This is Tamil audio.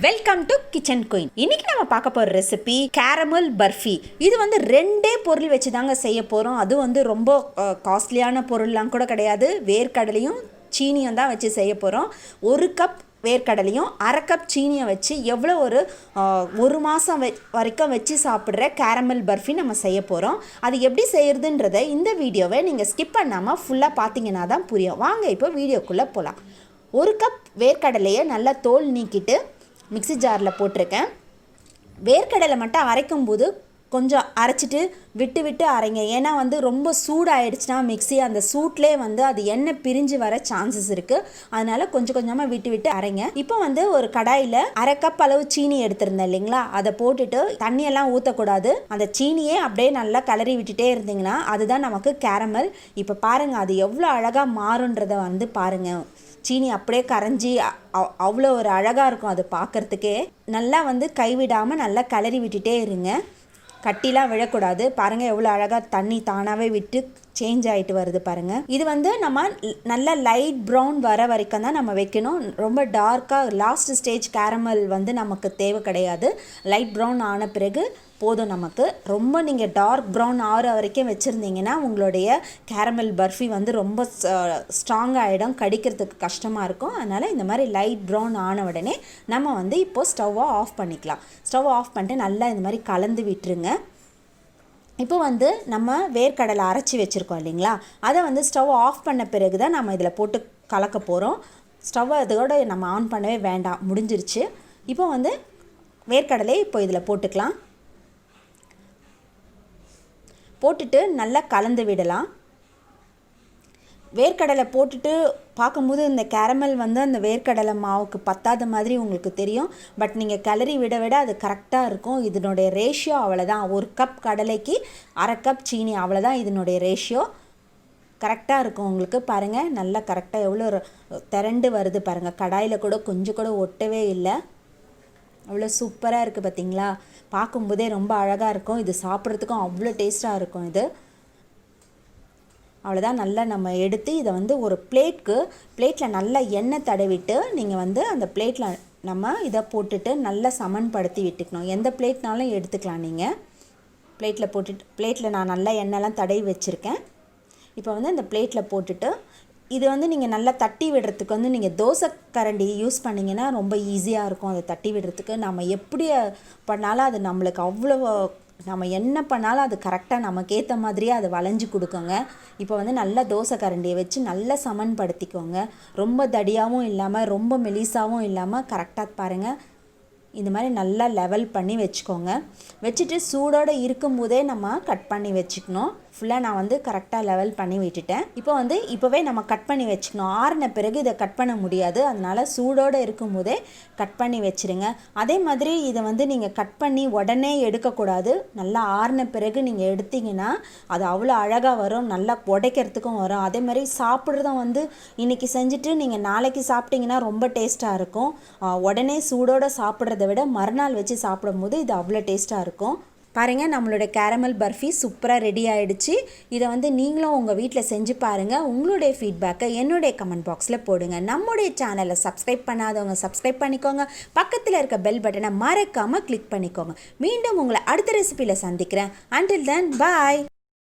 Welcome to kitchen queen. இன்னைக்கு நம்ம பார்க்க போகிற ரெசிபி கேரமல் பர்ஃபி. இது வந்து ரெண்டே பொருள் வச்சு தாங்க செய்ய போகிறோம். அது வந்து ரொம்ப காஸ்ட்லியான பொருள்லாம் கூட கிடையாது. வேர்க்கடலையும் சீனியும் தான் வச்சு செய்ய போகிறோம். 1 கப் வேர்க்கடலையும் 1/2 கப் சீனியை வச்சு எவ்வளோ ஒரு மாதம் வரைக்கும் வச்சு சாப்பிட்ற கேரமல் பர்ஃபி நம்ம செய்ய போகிறோம். அது எப்படி செய்கிறதுன்றதை இந்த வீடியோவை நீங்கள் ஸ்கிப் பண்ணாமல் ஃபுல்லாக பார்த்தீங்கன்னா தான் புரியும். வாங்க இப்போ வீடியோக்குள்ளே போகலாம். 1 கப் வேர்க்கடலையை நல்லா தோல் நீக்கிட்டு மிக்ஸி ஜாரில் போட்டிருக்கேன். வேர்க்கடலை மட்டும் அரைக்கும்போது கொஞ்சம் அரைச்சிட்டு விட்டு அரைங்க. ஏன்னா வந்து ரொம்ப சூடாகிடுச்சுன்னா மிக்ஸி அந்த சூட்லேயே வந்து அது எண்ணெய் பிரிஞ்சு வர சான்சஸ் இருக்குது. அதனால் கொஞ்சம் கொஞ்சமாக விட்டு அரைங்க. இப்போ வந்து ஒரு கடாயில் 1/2 கப் அளவு சீனி எடுத்திருந்தேன் இல்லைங்களா, அதை போட்டுட்டு தண்ணியெல்லாம் ஊற்றக்கூடாது. அந்த சீனியே அப்படியே நல்லா கிளறி விட்டுட்டே இருந்தீங்கன்னா அதுதான் நமக்கு கேரமல். இப்போ பாருங்கள் அது எவ்வளோ அழகாக மாறுன்றதை வந்து பாருங்கள். சீனி அப்படியே கரைஞ்சி அவ்வளோ ஒரு அழகாக இருக்கும் அது பார்க்குறதுக்கே. நல்லா வந்து கைவிடாமல் நல்லா கிளறி விட்டுட்டே இருங்க. கட்டிலாம் விழக்கூடாது. பாருங்கள் எவ்வளோ அழகாக தண்ணி தானாகவே விட்டு சேஞ்ச் ஆகிட்டு வருது பாருங்கள். இது வந்து நம்ம நல்லா லைட் ப்ரௌன் வர வரைக்கும் தான் நம்ம வைக்கணும். ரொம்ப டார்க்காக லாஸ்ட் ஸ்டேஜ் கேரமல் வந்து நமக்கு தேவை கிடையாது. லைட் ப்ரௌன் ஆன பிறகு போதும் நமக்கு. ரொம்ப நீங்கள் டார்க் ப்ரௌன் ஆற வரைக்கும் வச்சுருந்தீங்கன்னா உங்களுடைய கேரமல் பர்ஃபி வந்து ரொம்ப ஸ்ட்ராங்காக ஆகிடும், கடிக்கிறதுக்கு கஷ்டமாக இருக்கும். அதனால் இந்த மாதிரி லைட் ப்ரௌன் ஆன உடனே நம்ம வந்து இப்போது ஸ்டவ்வை ஆஃப் பண்ணிக்கலாம். ஸ்டவ் ஆஃப் பண்ணிட்டு நல்லா இந்த மாதிரி கலந்து விட்டுருங்க. இப்போ வந்து நம்ம வேர்க்கடலை அரைச்சி வச்சுருக்கோம் இல்லைங்களா, அதை வந்து ஸ்டவ் ஆஃப் பண்ண பிறகு தான் நம்ம இதில் போட்டு கலக்க போகிறோம். ஸ்டவ்வை அதோட நம்ம ஆன் பண்ணவே வேண்டாம், முடிஞ்சிருச்சு. இப்போ வந்து வேர்க்கடலை இப்போ இதில் போட்டுக்கலாம். போட்டுட்டு நல்லா கலந்து விடலாம். வேர்க்கடலை போட்டுட்டு பார்க்கும்போது இந்த கேரமல் வந்து அந்த வேர்க்கடலை மாவுக்கு பத்தாத மாதிரி உங்களுக்கு தெரியும். பட் நீங்கள் கிளறி விட அது கரெக்டாக இருக்கும். இதனுடைய ரேஷியோ அவ்வளோதான். 1 கப் கடலைக்கு 1/2 கப் சீனி, அவ்வளோதான் இதனுடைய ரேஷியோ. கரெக்டாக இருக்கும் உங்களுக்கு. பாருங்கள் நல்லா கரெக்டாக எவ்வளோ திரண்டு வருது பாருங்கள். கடாயில் கூட கொஞ்சம் கூட ஒட்டவே இல்லை. அவ்வளோ சூப்பராக இருக்குது பார்த்தீங்களா. பார்க்கும்போதே ரொம்ப அழகாக இருக்கும். இது சாப்பிட்றதுக்கும் அவ்வளோ டேஸ்ட்டாக இருக்கும். இது அவ்வளோதான். நல்லா நம்ம எடுத்து இதை வந்து ஒரு பிளேட்டில் நல்லா எண்ணெய் தடவிட்டு நீங்கள் வந்து அந்த பிளேட்டில் நம்ம இதை போட்டுட்டு நல்லா சமன்படுத்தி விட்டுக்கணும். எந்த பிளேட்னாலும் எடுத்துக்கலாம் நீங்கள். பிளேட்டில் நான் நல்லா எண்ணெய்லாம் தடவி வச்சுருக்கேன். இப்போ வந்து அந்த பிளேட்டில் போட்டுட்டு இது வந்து நீங்கள் நல்லா தட்டி விடுறதுக்கு வந்து நீங்கள் தோசை கரண்டி யூஸ் பண்ணிங்கன்னா ரொம்ப ஈஸியாக இருக்கும். அதை தட்டி விடுறதுக்கு நம்ம எப்படி பண்ணாலும் அது நம்மளுக்கு அவ்வளோ, நம்ம என்ன பண்ணாலும் அது கரெக்டாக நமக்கு ஏற்ற மாதிரியே அது வளைஞ்சு கொடுக்குங்க. இப்போ வந்து நல்லா தோசை கரண்டியை வச்சு நல்லா சமன்படுத்திக்கோங்க. ரொம்ப தடியாகவும் இல்லாமல் ரொம்ப மெலிசாகவும் இல்லாமல் கரெக்டாக பாருங்கள். இந்த மாதிரி நல்லா லெவல் பண்ணி வச்சுக்கோங்க. வச்சுட்டு சூடோடு இருக்கும்போதே நம்ம கட் பண்ணி வச்சுக்கணும். ஃபுல்லாக நான் வந்து கரெக்டாக லெவல் பண்ணி விட்டுட்டேன். இப்போவே நம்ம கட் பண்ணி வச்சுக்கணும். ஆறின பிறகு இதை கட் பண்ண முடியாது. அதனால் சூடோடு இருக்கும்போதே கட் பண்ணி வச்சுருங்க. அதே மாதிரி இதை வந்து நீங்கள் கட் பண்ணி உடனே எடுக்கக்கூடாது. நல்லா ஆறின பிறகு நீங்கள் எடுத்திங்கன்னா அது அவ்வளோ அழகாக வரும். நல்லா உடைக்கிறதுக்கும் வரும். அதே மாதிரி சாப்பிட்றதும் வந்து இன்றைக்கி செஞ்சுட்டு நீங்கள் நாளைக்கு சாப்பிட்டிங்கன்னா ரொம்ப டேஸ்ட்டாக இருக்கும். உடனே சூடோடு சாப்பிட்றத விட மறுநாள் வச்சு சாப்பிடும்போது இது அவ்வளோ டேஸ்ட்டாக இருக்கும். பாருங்கள் நம்மளோட கேரமல் பர்ஃபி சூப்பராக ரெடி ஆகிடுச்சு. இதை வந்து நீங்களும் உங்கள் வீட்டில் செஞ்சு பாருங்கள். உங்களுடைய ஃபீட்பேக்கை என்னுடைய கமெண்ட் பாக்ஸில் போடுங்க. நம்முடைய சேனலை சப்ஸ்கிரைப் பண்ணாதவங்க சப்ஸ்கிரைப் பண்ணிக்கோங்க. பக்கத்தில் இருக்க பெல் பட்டனை மறக்காமல் கிளிக் பண்ணிக்கோங்க. மீண்டும் உங்களை அடுத்த ரெசிபியில் சந்திக்கிறேன். Until then, bye.